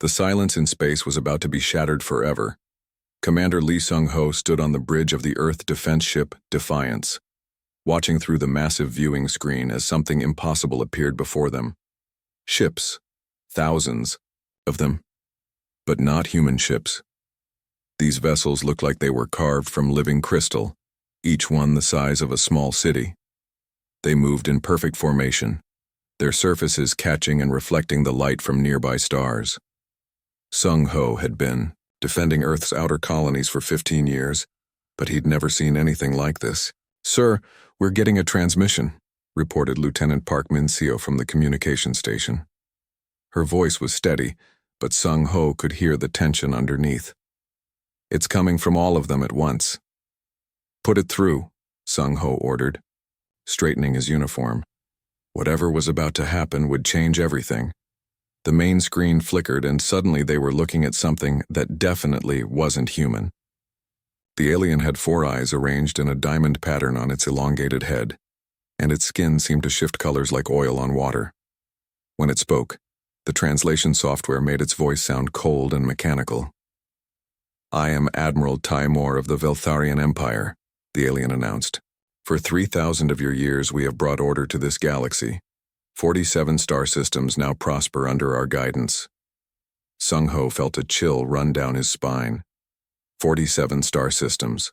The silence in space was about to be shattered forever. Commander Lee Sung-ho stood on the bridge of the Earth defense ship Defiance, watching through the massive viewing screen as something impossible appeared before them. Ships, thousands of them, but not human ships. These vessels looked like they were carved from living crystal, each one the size of a small city. They moved in perfect formation, their surfaces catching and reflecting the light from nearby stars. Sung-ho had been defending Earth's outer colonies for 15 years, but he'd never seen anything like this. "Sir, we're getting a transmission," reported Lieutenant Park Min-seo from the communication station. Her voice was steady, but Sung-ho could hear the tension underneath. "It's coming from all of them at once." "Put it through," Sung-ho ordered, straightening his uniform. Whatever was about to happen would change everything. The main screen flickered, and suddenly they were looking at something that definitely wasn't human. The alien had 4 eyes arranged in a diamond pattern on its elongated head, and its skin seemed to shift colors like oil on water. When it spoke, the translation software made its voice sound cold and mechanical. "I am Admiral Timor of the Veltharian Empire," the alien announced. "For 3,000 of your years we have brought order to this galaxy. 47 star systems now prosper under our guidance." Sung-ho felt a chill run down his spine. 47 star systems.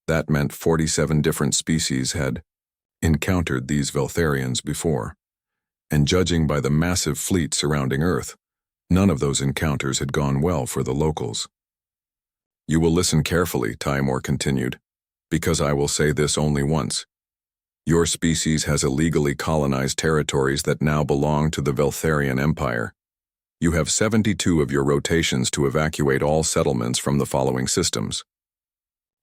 That meant 47 different species had encountered these Veltharians before. And judging by the massive fleet surrounding Earth, none of those encounters had gone well for the locals. "You will listen carefully," Timor continued, "because I will say this only once. Your species has illegally colonized territories that now belong to the Veltharian Empire. You have 72 of your rotations to evacuate all settlements from the following systems."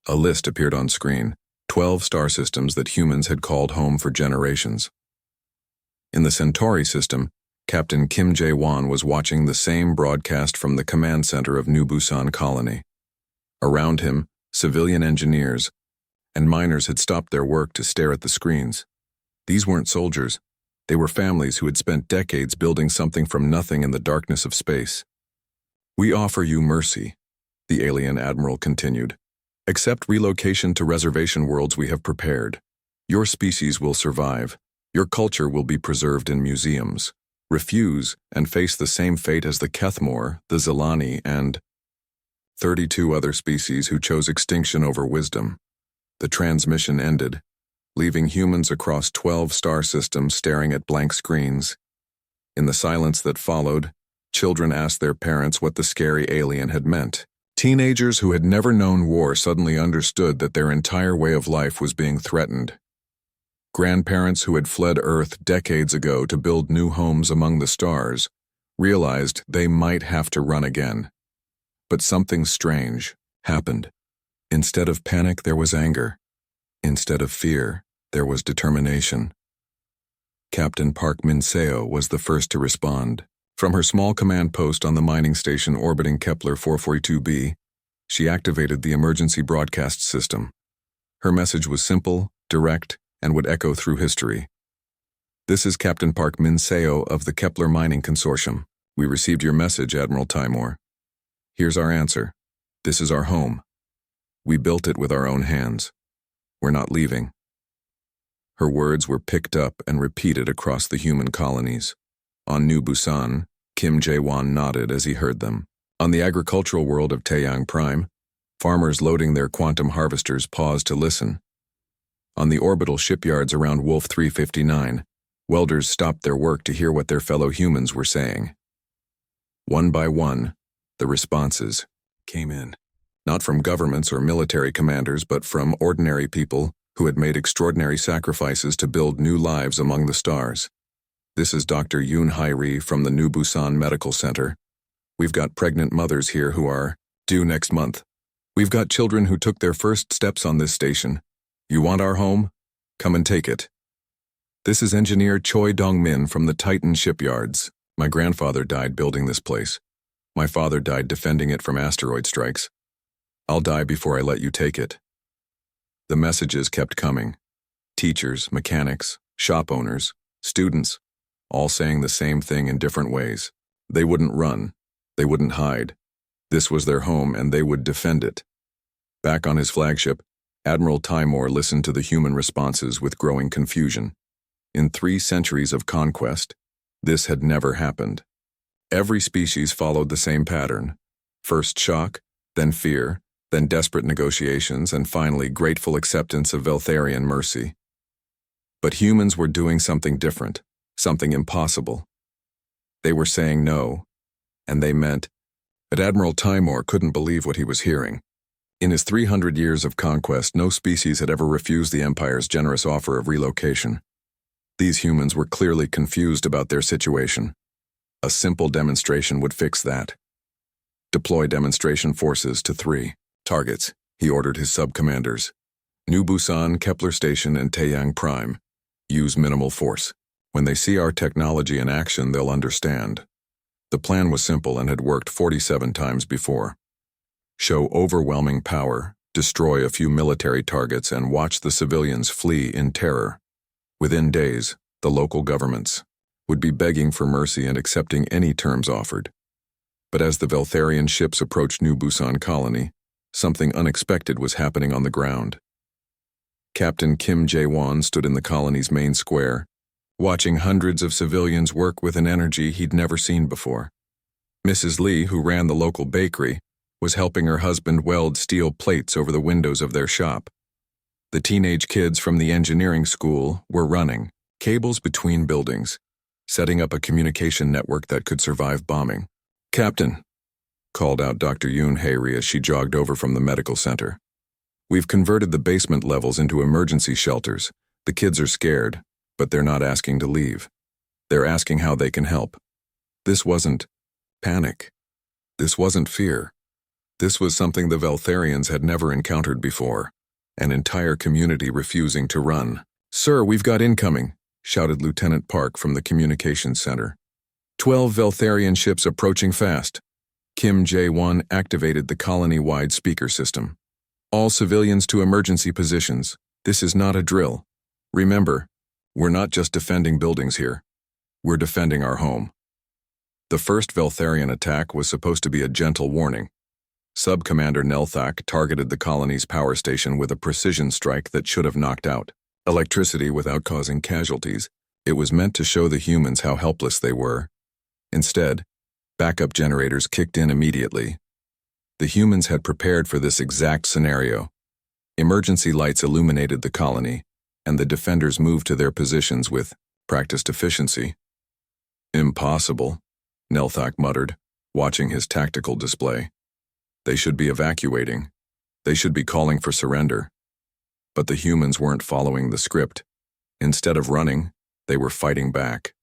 A list appeared on screen, 12 star systems that humans had called home for generations. In the Centauri system, Captain Kim Jae-won was watching the same broadcast from the command center of New Busan Colony. Around him, civilian engineers and miners had stopped their work to stare at the screens. These weren't soldiers. They were families who had spent decades building something from nothing in the darkness of space. "We offer you mercy," the alien admiral continued. "Accept relocation to reservation worlds we have prepared. Your species will survive. Your culture will be preserved in museums. Refuse and face the same fate as the Kethmore, the Zelani, and 32 other species who chose extinction over wisdom." The transmission ended, leaving humans across 12 star systems staring at blank screens. In the silence that followed, children asked their parents what the scary alien had meant. Teenagers who had never known war suddenly understood that their entire way of life was being threatened. Grandparents who had fled Earth decades ago to build new homes among the stars realized they might have to run again. But something strange happened. Instead of panic, there was anger. Instead of fear, there was determination. Captain Park Min-seo was the first to respond. From her small command post on the mining station orbiting Kepler 442b, she activated the emergency broadcast system. Her message was simple, direct, and would echo through history. "This is Captain Park Min-seo of the Kepler Mining Consortium. We received your message, Admiral Timor. Here's our answer. This is our home. We built it with our own hands. We're not leaving." Her words were picked up and repeated across the human colonies. On New Busan, Kim Jae-won nodded as he heard them. On the agricultural world of Taeyang Prime, farmers loading their quantum harvesters paused to listen. On the orbital shipyards around Wolf 359, welders stopped their work to hear what their fellow humans were saying. One by one, the responses came in. Not from governments or military commanders, but from ordinary people who had made extraordinary sacrifices to build new lives among the stars. "This is Dr. Yoon Hai-ri from the New Busan Medical Center. We've got pregnant mothers here who are due next month. We've got children who took their first steps on this station. You want our home? Come and take it. This is engineer Choi Dong-min from the Titan shipyards. My grandfather died building this place. My father died defending it from asteroid strikes. I'll die before I let you take it." The messages kept coming. Teachers, mechanics, shop owners, students, all saying the same thing in different ways. They wouldn't run. They wouldn't hide. This was their home and they would defend it. Back on his flagship, Admiral Timor listened to the human responses with growing confusion. In 3 centuries of conquest, this had never happened. Every species followed the same pattern. First shock, then fear, then desperate negotiations, and finally grateful acceptance of Veltharian mercy. But humans were doing something different, something impossible. They were saying no, and they meant. But Admiral Timor couldn't believe what he was hearing. In his 300 years of conquest, no species had ever refused the Empire's generous offer of relocation. These humans were clearly confused about their situation. A simple demonstration would fix that. Deploy demonstration forces to 3 targets, he ordered his sub-commanders. New Busan, Kepler Station, and Taeyang Prime. Use minimal force. When they see our technology in action, they'll understand. The plan was simple and had worked 47 times before. Show overwhelming power, destroy a few military targets, and watch the civilians flee in terror. Within days, the local governments would be begging for mercy and accepting any terms offered. But as the Veltharian ships approached New Busan Colony, something unexpected was happening on the ground. Captain Kim Jae-won stood in the colony's main square, watching hundreds of civilians work with an energy he'd never seen before. Mrs. Lee, who ran the local bakery, was helping her husband weld steel plates over the windows of their shop. The teenage kids from the engineering school were running cables between buildings, setting up a communication network that could survive bombing. "Captain," called out Dr. Yoon Hae-ri as she jogged over from the medical center. "We've converted the basement levels into emergency shelters. The kids are scared, but they're not asking to leave. They're asking how they can help." This wasn't panic. This wasn't fear. This was something the Veltharians had never encountered before. An entire community refusing to run. "Sir, we've got incoming," shouted Lieutenant Park from the communications center. 12 Veltharian ships approaching fast. Kim Jae-won activated the colony-wide speaker system. "All civilians to emergency positions. This is not a drill. Remember, we're not just defending buildings here. We're defending our home." The first Veltharian attack was supposed to be a gentle warning. Sub-Commander Nelthak targeted the colony's power station with a precision strike that should have knocked out electricity without causing casualties. It was meant to show the humans how helpless they were. Instead, backup generators kicked in immediately. The humans had prepared for this exact scenario. Emergency lights illuminated the colony, and the defenders moved to their positions with practiced efficiency. "Impossible," Nelthak muttered, watching his tactical display. "They should be evacuating. They should be calling for surrender." But the humans weren't following the script. Instead of running, they were fighting back.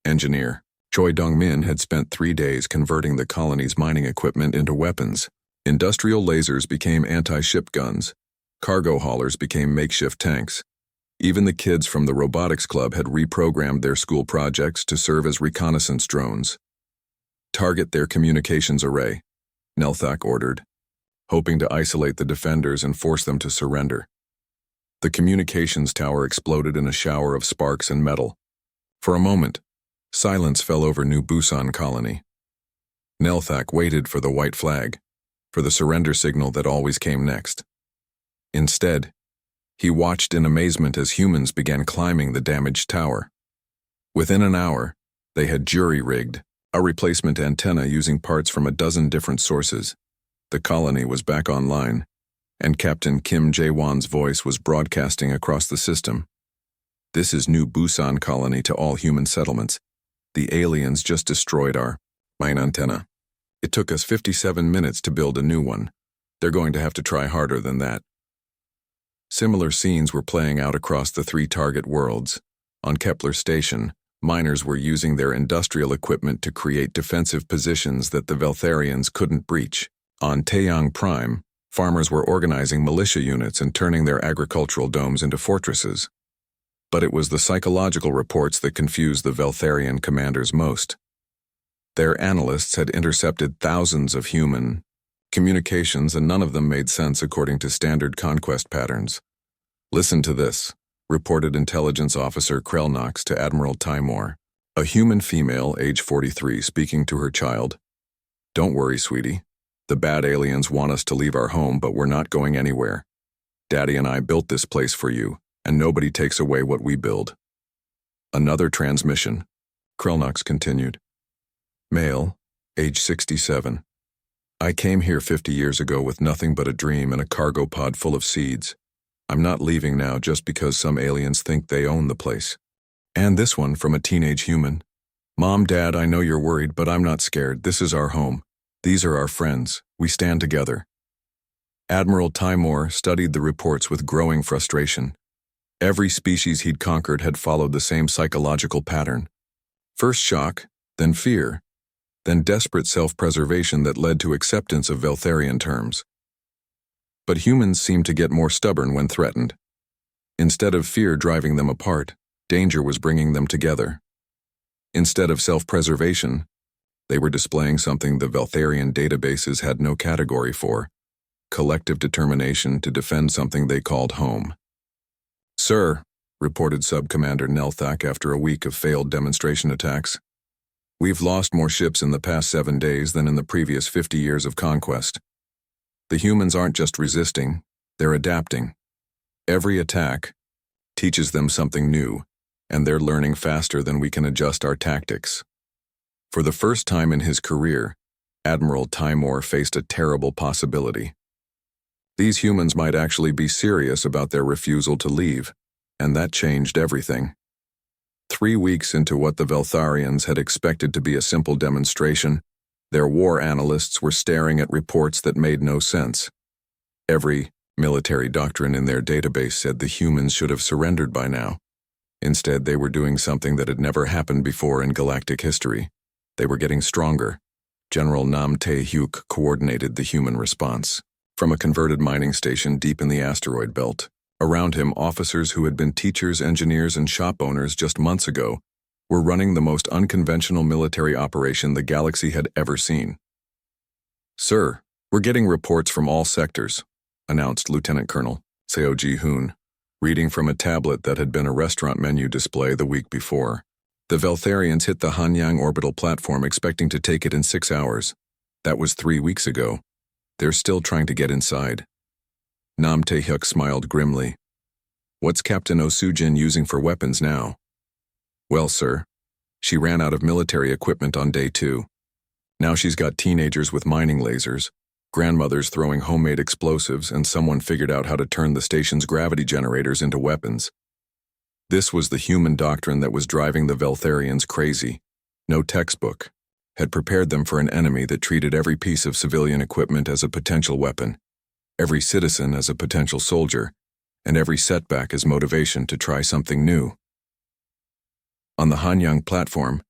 Engineer Choi Dong-min had spent 3 days converting the colony's mining equipment into weapons. Industrial lasers became anti-ship guns. Cargo haulers became makeshift tanks. Even the kids from the robotics club had reprogrammed their school projects to serve as reconnaissance drones. "Target their communications array," Nelthak ordered, hoping to isolate the defenders and force them to surrender. The communications tower exploded in a shower of sparks and metal. For a moment, silence fell over New Busan Colony. Nelthak waited for the white flag, for the surrender signal that always came next. Instead, he watched in amazement as humans began climbing the damaged tower. Within an hour, they had jury-rigged a replacement antenna using parts from a dozen different sources. The colony was back online, and Captain Kim Jae-won's voice was broadcasting across the system. "This is New Busan Colony to all human settlements. The aliens just destroyed our mine antenna. It took us 57 minutes to build a new one. They're going to have to try harder than that." Similar scenes were playing out across the 3 target worlds. On Kepler Station, miners were using their industrial equipment to create defensive positions that the Veltharians couldn't breach. On Taeyang Prime, farmers were organizing militia units and turning their agricultural domes into fortresses. But it was the psychological reports that confused the Veltharian commanders most. Their analysts had intercepted thousands of human communications, and none of them made sense according to standard conquest patterns. "Listen to this," reported intelligence officer Krelnox to Admiral Timor. A human female, age 43, speaking to her child. Don't worry, sweetie. The bad aliens want us to leave our home, but we're not going anywhere. Daddy and I built this place for you, and nobody takes away what we build. Another transmission. Krelnox continued. Male, age 67. I came here 50 years ago with nothing but a dream and a cargo pod full of seeds. I'm not leaving now just because some aliens think they own the place. And this one from a teenage human. Mom, Dad, I know you're worried, but I'm not scared. This is our home. These are our friends. We stand together. Admiral Timor studied the reports with growing frustration. Every species he'd conquered had followed the same psychological pattern. First shock, then fear, then desperate self-preservation that led to acceptance of Veltharian terms. But humans seemed to get more stubborn when threatened. Instead of fear driving them apart, danger was bringing them together. Instead of self-preservation, they were displaying something the Veltharian databases had no category for: collective determination to defend something they called home. Sir, reported Sub-Commander Nelthak after a week of failed demonstration attacks, we've lost more ships in the past 7 days than in the previous 50 years of conquest. The humans aren't just resisting, they're adapting. Every attack teaches them something new, and they're learning faster than we can adjust our tactics. For the first time in his career, Admiral Timor faced a terrible possibility. These humans might actually be serious about their refusal to leave, and that changed everything. 3 weeks into what the Veltharians had expected to be a simple demonstration, their war analysts were staring at reports that made no sense. Every military doctrine in their database said the humans should have surrendered by now. Instead, they were doing something that had never happened before in galactic history. They were getting stronger. General Nam Tae-hyuk coordinated the human response. From a converted mining station deep in the asteroid belt, around him officers who had been teachers, engineers, and shop owners just months ago were running the most unconventional military operation the galaxy had ever seen. Sir, we're getting reports from all sectors, announced Lieutenant Colonel Seo Ji-hoon, reading from a tablet that had been a restaurant menu display the week before. The Veltharians hit the Hanyang orbital platform expecting to take it in 6 hours. That was 3 weeks ago. They're still trying to get inside. Nam Tae-hyuk smiled grimly. What's Captain Oh-soo-jin using for weapons now? Well, sir, she ran out of military equipment on day 2. Now she's got teenagers with mining lasers, grandmothers throwing homemade explosives, and someone figured out how to turn the station's gravity generators into weapons. This was the human doctrine that was driving the Veltharians crazy. No textbook had prepared them for an enemy that treated every piece of civilian equipment as a potential weapon, every citizen as a potential soldier, and every setback as motivation to try something new. On the Hanyang platform,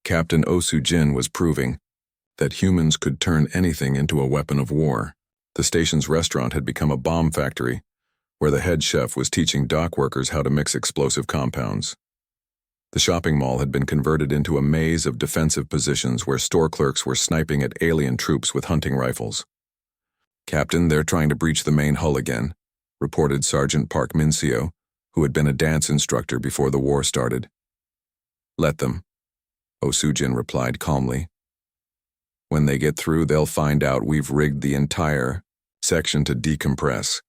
Captain Oh-soo-jin was proving that humans could turn anything into a weapon of war. The station's restaurant had become a bomb factory, where the head chef was teaching dock workers how to mix explosive compounds. The shopping mall had been converted into a maze of defensive positions where store clerks were sniping at alien troops with hunting rifles. Captain, they're trying to breach the main hull again, reported Sergeant Park Min-seo, who had been a dance instructor before the war started. Let them, Oh-soo-jin replied calmly. When they get through, they'll find out we've rigged the entire section to decompress,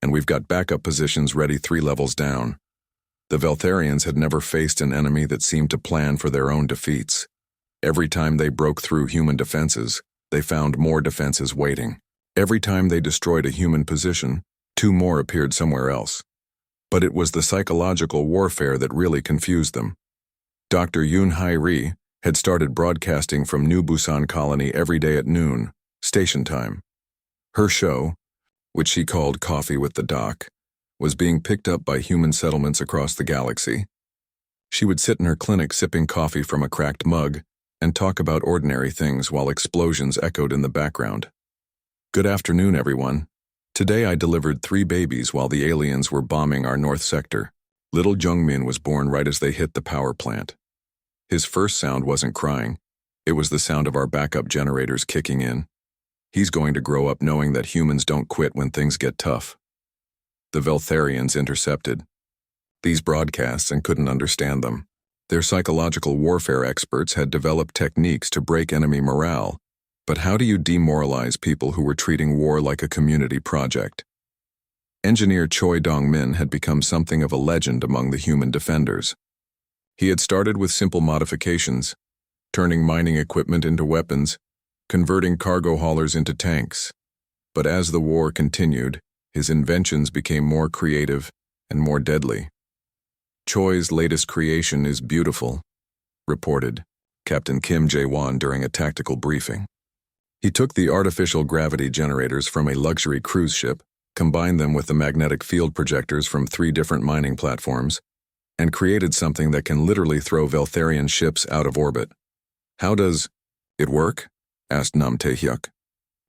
and we've got backup positions ready 3 levels down. The Veltharians had never faced an enemy that seemed to plan for their own defeats. Every time they broke through human defenses, they found more defenses waiting. Every time they destroyed a human position, 2 more appeared somewhere else. But it was the psychological warfare that really confused them. Dr. Yoon Hai-ri had started broadcasting from New Busan Colony every day at noon, station time. Her show, which she called Coffee with the Doc, was being picked up by human settlements across the galaxy. She would sit in her clinic sipping coffee from a cracked mug and talk about ordinary things while explosions echoed in the background. Good afternoon, everyone. Today I delivered 3 babies while the aliens were bombing our north sector. Little Jungmin was born right as they hit the power plant. His first sound wasn't crying. It was the sound of our backup generators kicking in. He's going to grow up knowing that humans don't quit when things get tough. The Veltharians intercepted these broadcasts and couldn't understand them. Their psychological warfare experts had developed techniques to break enemy morale, But how do you demoralize people who were treating war like a community project? Engineer Choi Dong-min had become something of a legend among the human defenders. He had started with simple modifications, turning mining equipment into weapons, converting cargo haulers into tanks. But as the war continued, his inventions became more creative and more deadly. Choi's latest creation is beautiful, reported Captain Kim Jae-won during a tactical briefing. He took the artificial gravity generators from a luxury cruise ship, combined them with the magnetic field projectors from 3 different mining platforms, and created something that can literally throw Veltharian ships out of orbit. How does it work? Asked Nam Tae-hyuk.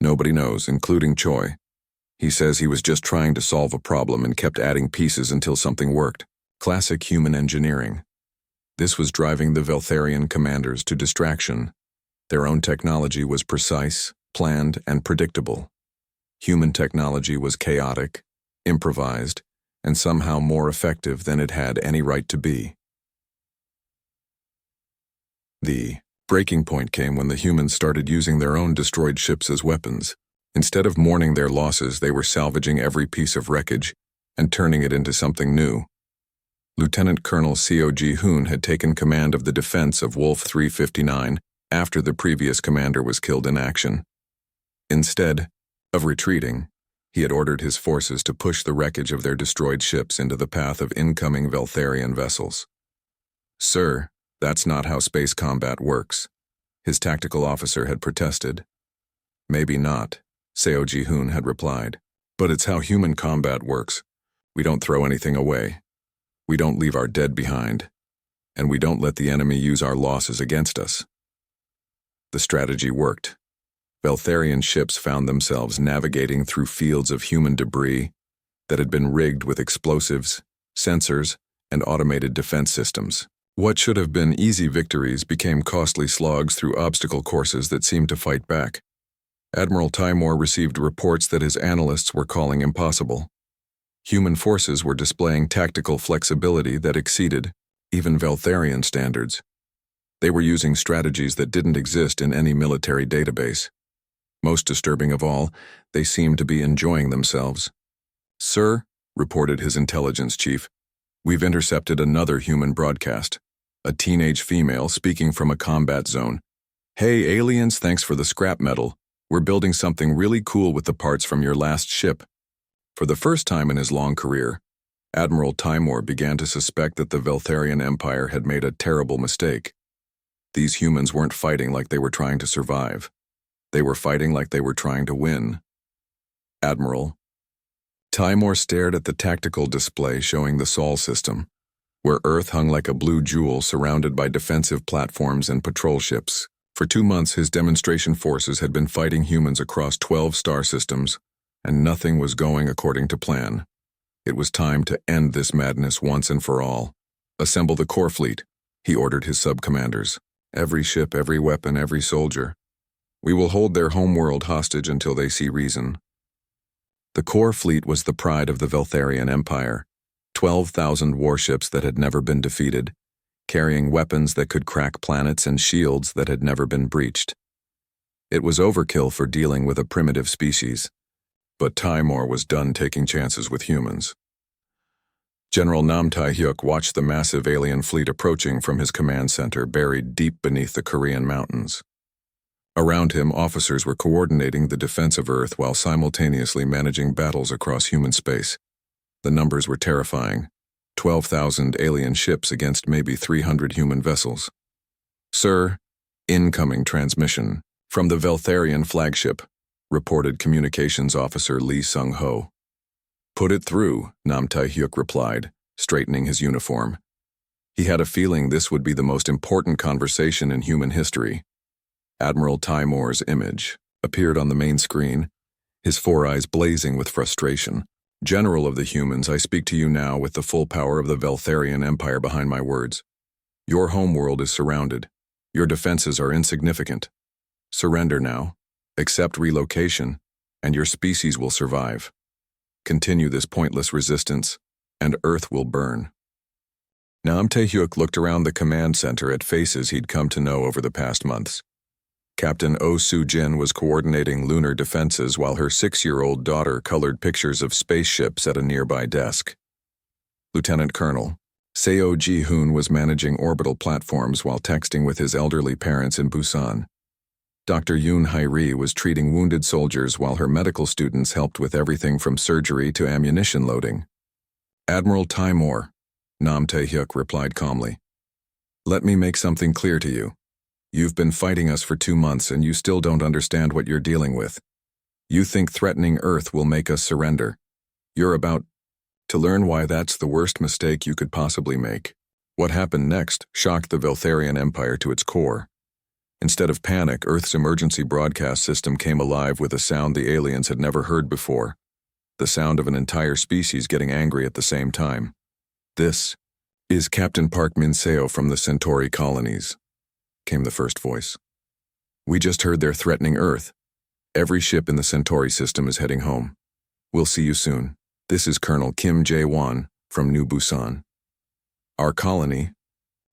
Nobody knows, including Choi. He says he was just trying to solve a problem and kept adding pieces until something worked. Classic human engineering. This was driving the Veltharian commanders to distraction. Their own technology was precise, planned, and predictable. Human technology was chaotic, improvised, and somehow more effective than it had any right to be. The breaking point came when the humans started using their own destroyed ships as weapons. Instead of mourning their losses, they were salvaging every piece of wreckage and turning it into something new. Lieutenant Colonel Seo Ji-hoon had taken command of the defense of Wolf 359 after the previous commander was killed in action. Instead of retreating, he had ordered his forces to push the wreckage of their destroyed ships into the path of incoming Veltharian vessels. "Sir, that's not how space combat works," his tactical officer had protested. "Maybe not," Seo Ji-hoon had replied, "but it's how human combat works. We don't throw anything away. We don't leave our dead behind. And we don't let the enemy use our losses against us." The strategy worked. Veltharian ships found themselves navigating through fields of human debris that had been rigged with explosives, sensors, and automated defense systems. What should have been easy victories became costly slogs through obstacle courses that seemed to fight back. Admiral Timor received reports that his analysts were calling impossible. Human forces were displaying tactical flexibility that exceeded even Veltharian standards. They were using strategies that didn't exist in any military database. Most disturbing of all, they seemed to be enjoying themselves. "Sir," reported his intelligence chief, "we've intercepted another human broadcast. A teenage female speaking from a combat zone. Hey, aliens, thanks for the scrap metal. We're building something really cool with the parts from your last ship." For the first time in his long career, Admiral Timor began to suspect that the Veltharian Empire had made a terrible mistake. These humans weren't fighting like they were trying to survive. They were fighting like they were trying to win. "Admiral." Timor stared at the tactical display showing the Sol system, where Earth hung like a blue jewel surrounded by defensive platforms and patrol ships. For 2 months, his demonstration forces had been fighting humans across 12 star systems, and nothing was going according to plan. It was time to end this madness once and for all. "Assemble the core fleet," he ordered his sub-commanders. "Every ship, every weapon, every soldier. We will hold their homeworld hostage until they see reason." The core fleet was the pride of the Veltharian Empire, 12,000 warships that had never been defeated, carrying weapons that could crack planets and shields that had never been breached. It was overkill for dealing with a primitive species, but Timor was done taking chances with humans. General Nam Tae-hyuk watched the massive alien fleet approaching from his command center buried deep beneath the Korean mountains. Around him, officers were coordinating the defense of Earth while simultaneously managing battles across human space. The numbers were terrifying. 12,000 alien ships against maybe 300 human vessels. "Sir, incoming transmission from the Veltharian flagship," reported Communications Officer Lee Sung-ho. "Put it through," Nam Tae-hyuk replied, straightening his uniform. He had a feeling this would be the most important conversation in human history. Admiral Timor's image appeared on the main screen, his 4 eyes blazing with frustration. "General of the humans, I speak to you now with the full power of the Veltharian Empire behind my words. Your homeworld is surrounded. Your defenses are insignificant. Surrender now, accept relocation, and your species will survive. Continue this pointless resistance, and Earth will burn." Nam Tae-hyuk looked around the command center at faces he'd come to know over the past months. Captain Oh Soo-jin was coordinating lunar defenses while her 6-year-old daughter colored pictures of spaceships at a nearby desk. Lieutenant Colonel Seo Ji-hoon was managing orbital platforms while texting with his elderly parents in Busan. Dr. Yoon Hae-ri was treating wounded soldiers while her medical students helped with everything from surgery to ammunition loading. Admiral Taimur, Nam Tae-hyuk replied calmly. Let me make something clear to you. You've been fighting us for 2 months and you still don't understand what you're dealing with. You think threatening Earth will make us surrender. You're about to learn why that's the worst mistake you could possibly make. What happened next shocked the Veltharian Empire to its core. Instead of panic, Earth's emergency broadcast system came alive with a sound the aliens had never heard before. The sound of an entire species getting angry at the same time. This is Captain Park Min-seo from the Centauri colonies, came the first voice. We just heard they're threatening Earth. Every ship in the Centauri system is heading home. We'll see you soon. This is Colonel Kim Jae-won from New Busan. Our colony.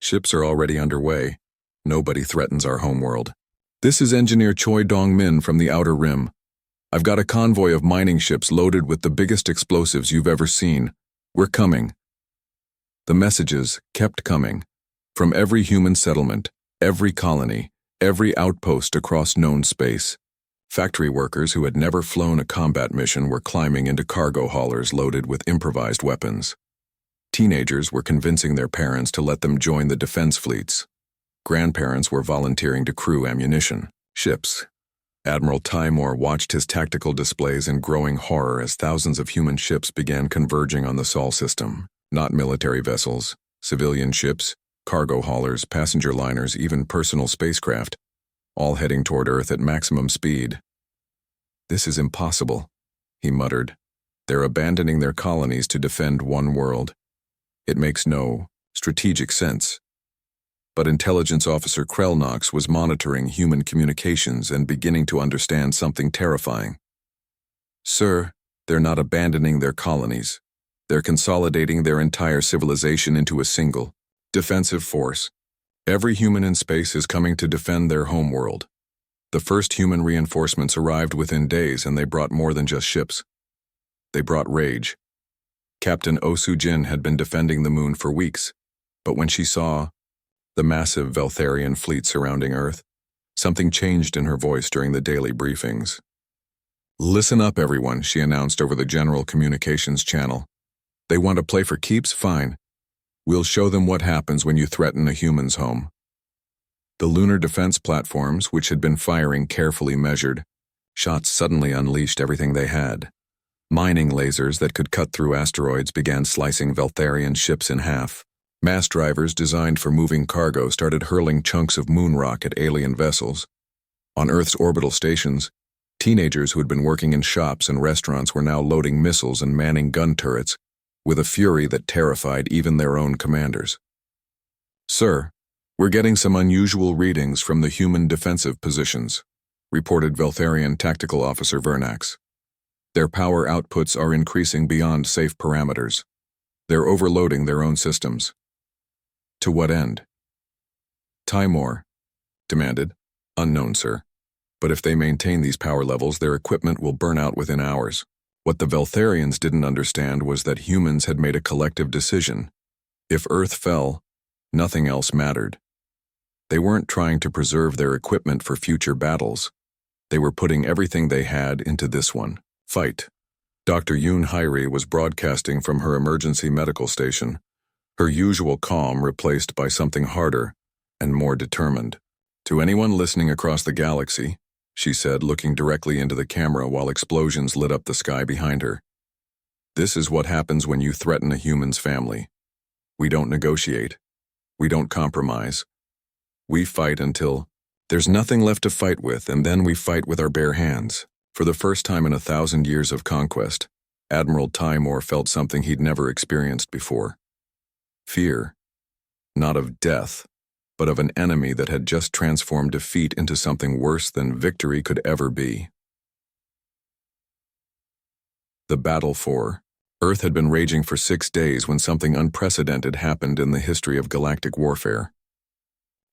Ships are already underway. Nobody threatens our homeworld. This is Engineer Choi Dong-min from the Outer Rim. I've got a convoy of mining ships loaded with the biggest explosives you've ever seen. We're coming. The messages kept coming. From every human settlement, every colony, every outpost across known space. Factory workers who had never flown a combat mission were climbing into cargo haulers loaded with improvised weapons. Teenagers were convincing their parents to let them join the defense fleets. Grandparents were volunteering to crew ammunition, ships. Admiral Taimur watched his tactical displays in growing horror as thousands of human ships began converging on the Sol system. Not military vessels, civilian ships, cargo haulers, passenger liners, even personal spacecraft, all heading toward Earth at maximum speed. This is impossible, he muttered. They're abandoning their colonies to defend one world. It makes no strategic sense. But Intelligence Officer Krell was monitoring human communications and beginning to understand something terrifying. Sir, they're not abandoning their colonies. They're consolidating their entire civilization into a single, defensive force. Every human in space is coming to defend their homeworld. The first human reinforcements arrived within days and they brought more than just ships. They brought rage. Captain Oh Soo-jin had been defending the moon for weeks, but when she saw the massive Veltharian fleet surrounding Earth, something changed in her voice during the daily briefings. Listen up, everyone, she announced over the general communications channel. They want to play for keeps? Fine. We'll show them what happens when you threaten a human's home. The lunar defense platforms, which had been firing carefully measured, shots suddenly unleashed everything they had. Mining lasers that could cut through asteroids began slicing Veltharian ships in half. Mass drivers designed for moving cargo started hurling chunks of moon rock at alien vessels. On Earth's orbital stations, teenagers who had been working in shops and restaurants were now loading missiles and manning gun turrets, with a fury that terrified even their own commanders. Sir, we're getting some unusual readings from the human defensive positions, reported Veltharian Tactical Officer Vernax. Their power outputs are increasing beyond safe parameters. They're overloading their own systems. To what end? Taimur demanded. Unknown, sir. But if they maintain these power levels, their equipment will burn out within hours. What the Veltharians didn't understand was that humans had made a collective decision. If Earth fell, nothing else mattered. They weren't trying to preserve their equipment for future battles. They were putting everything they had into this one. Fight. Dr. Yoon Hae-ri was broadcasting from her emergency medical station, her usual calm replaced by something harder and more determined. To anyone listening across the galaxy, she said, looking directly into the camera while explosions lit up the sky behind her. This is what happens when you threaten a human's family. We don't negotiate. We don't compromise. We fight until there's nothing left to fight with, and then we fight with our bare hands. For the first time in 1,000 years of conquest, Admiral Taimur felt something he'd never experienced before. Fear. Not of death, but of an enemy that had just transformed defeat into something worse than victory could ever be. The battle for Earth had been raging for 6 days when something unprecedented happened in the history of galactic warfare.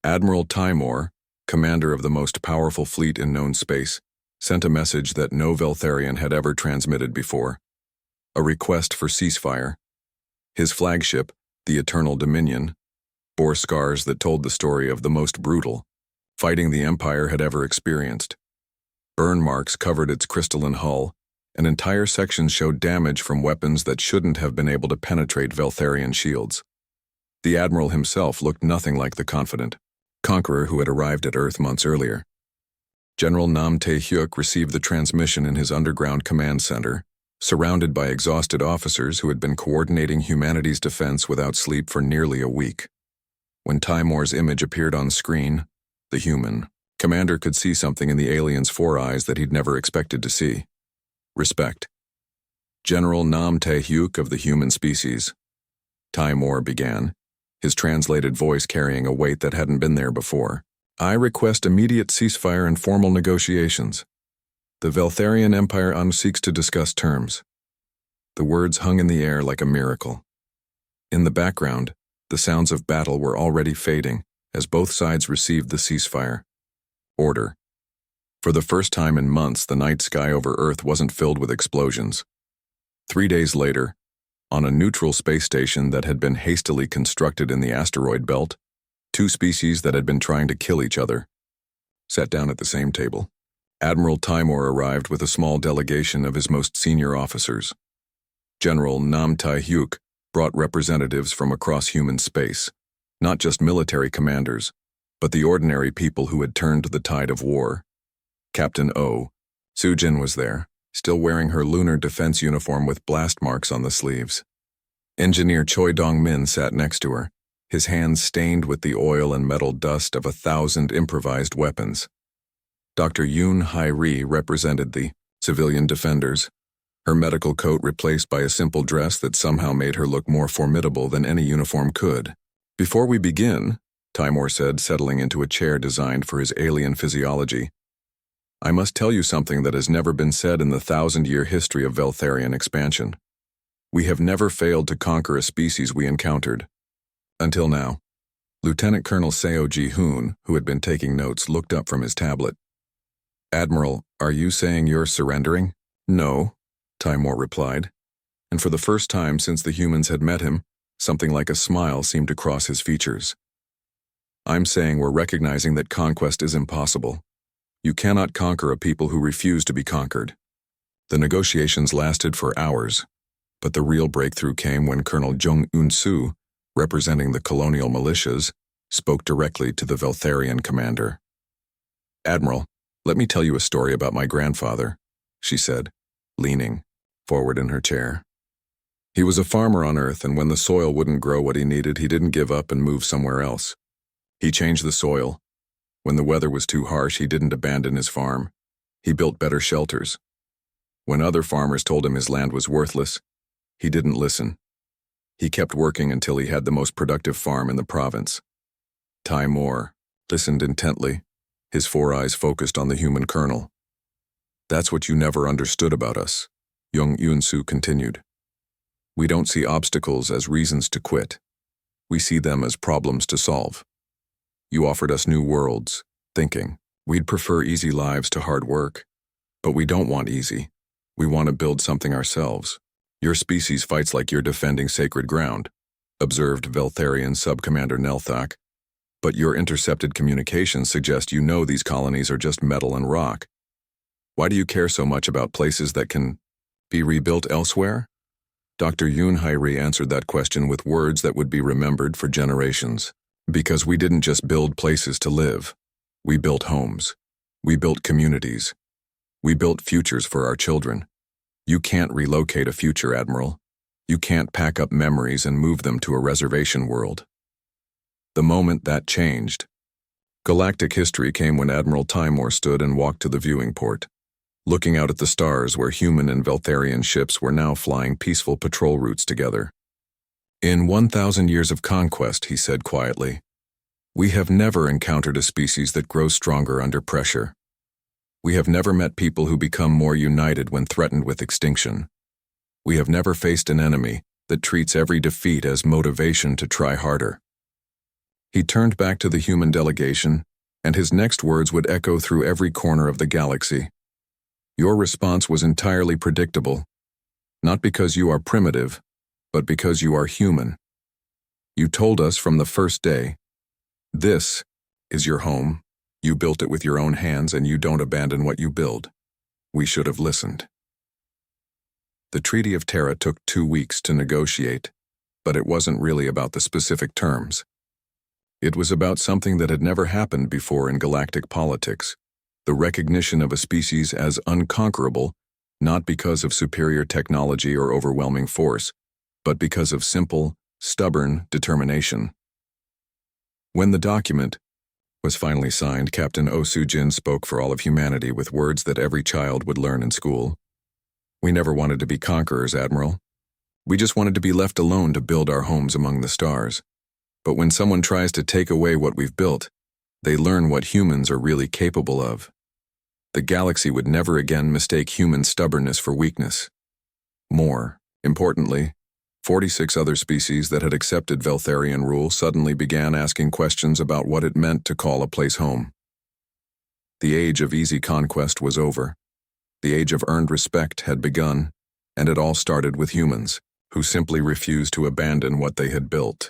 Admiral Taimur, commander of the most powerful fleet in known space, sent a message that no Veltharian had ever transmitted before. A request for ceasefire. His flagship, the Eternal Dominion, bore scars that told the story of the most brutal fighting the Empire had ever experienced. Burn marks covered its crystalline hull, and entire sections showed damage from weapons that shouldn't have been able to penetrate Veltharian shields. The Admiral himself looked nothing like the confident conqueror who had arrived at Earth months earlier. General Nam Tae-hyuk received the transmission in his underground command center, surrounded by exhausted officers who had been coordinating humanity's defense without sleep for nearly a week. When Timor's image appeared on screen, the human commander could see something in the alien's four eyes that he'd never expected to see. Respect. General Nam Tae-hyuk of the human species. Timor began, his translated voice carrying a weight that hadn't been there before. I request immediate ceasefire and formal negotiations. The Veltharian Empire seeks to discuss terms. The words hung in the air like a miracle. In the background, the sounds of battle were already fading as both sides received the ceasefire. Order. For the first time in months, the night sky over Earth wasn't filled with explosions. 3 days later, on a neutral space station that had been hastily constructed in the asteroid belt, two species that had been trying to kill each other sat down at the same table. Admiral Timor arrived with a small delegation of his most senior officers. General Nam Tae-hyuk brought representatives from across human space, not just military commanders, but the ordinary people who had turned the tide of war. Captain Oh Soo-jin was there, still wearing her lunar defense uniform with blast marks on the sleeves. Engineer Choi Dong-min sat next to her, his hands stained with the oil and metal dust of 1,000 improvised weapons. Dr. Yoon Hai-ri represented the civilian defenders, her medical coat replaced by a simple dress that somehow made her look more formidable than any uniform could. Before we begin, Timor said, settling into a chair designed for his alien physiology, I must tell you something that has never been said in the 1,000-year history of Veltharian expansion. We have never failed to conquer a species we encountered. Until now. Lieutenant Colonel Seo Ji-hoon, who had been taking notes, looked up from his tablet. Admiral, are you saying you're surrendering? No, Timor replied. And for the first time since the humans had met him, something like a smile seemed to cross his features. I'm saying we're recognizing that conquest is impossible. You cannot conquer a people who refuse to be conquered. The negotiations lasted for hours, but the real breakthrough came when Colonel Jung Eun-soo, representing the colonial militias, spoke directly to the Veltharian commander. Admiral, let me tell you a story about my grandfather, she said, leaning forward in her chair. He was a farmer on Earth, and when the soil wouldn't grow what he needed, he didn't give up and move somewhere else. He changed the soil. When the weather was too harsh, he didn't abandon his farm. He built better shelters. When other farmers told him his land was worthless, he didn't listen. He kept working until he had the most productive farm in the province. Timor listened intently, his four eyes focused on the human colonel. That's what you never understood about us, Jung Eun-soo continued. We don't see obstacles as reasons to quit. We see them as problems to solve. You offered us new worlds, thinking we'd prefer easy lives to hard work. But we don't want easy. We want to build something ourselves. Your species fights like you're defending sacred ground, observed Veltharian Sub-Commander Nelthak. But your intercepted communications suggest you know these colonies are just metal and rock. Why do you care so much about places that can be rebuilt elsewhere? Dr. Yoon Hai-ri answered that question with words that would be remembered for generations. Because we didn't just build places to live. We built homes. We built communities. We built futures for our children. You can't relocate a future, Admiral. You can't pack up memories and move them to a reservation world. The moment that changed, galactic history came when Admiral Timor stood and walked to the viewing port, looking out at the stars where human and Veltharian ships were now flying peaceful patrol routes together. In 1,000 years of conquest, he said quietly, we have never encountered a species that grows stronger under pressure. We have never met people who become more united when threatened with extinction. We have never faced an enemy that treats every defeat as motivation to try harder. He turned back to the human delegation and his next words would echo through every corner of the galaxy. Your response was entirely predictable, not because you are primitive, but because you are human. You told us from the first day, "This is your home, you built it with your own hands, and you don't abandon what you build." We should have listened. The Treaty of Terra took 2 weeks to negotiate, but it wasn't really about the specific terms. It was about something that had never happened before in galactic politics, the recognition of a species as unconquerable, not because of superior technology or overwhelming force, but because of simple, stubborn determination. When the document was finally signed, Captain Osu-jin spoke for all of humanity with words that every child would learn in school. "We never wanted to be conquerors, Admiral. We just wanted to be left alone to build our homes among the stars. But when someone tries to take away what we've built, they learn what humans are really capable of. The galaxy would never again mistake human stubbornness for weakness." More importantly, 46 other species that had accepted Veltharian rule suddenly began asking questions about what it meant to call a place home. The age of easy conquest was over. The age of earned respect had begun, and it all started with humans, who simply refused to abandon what they had built.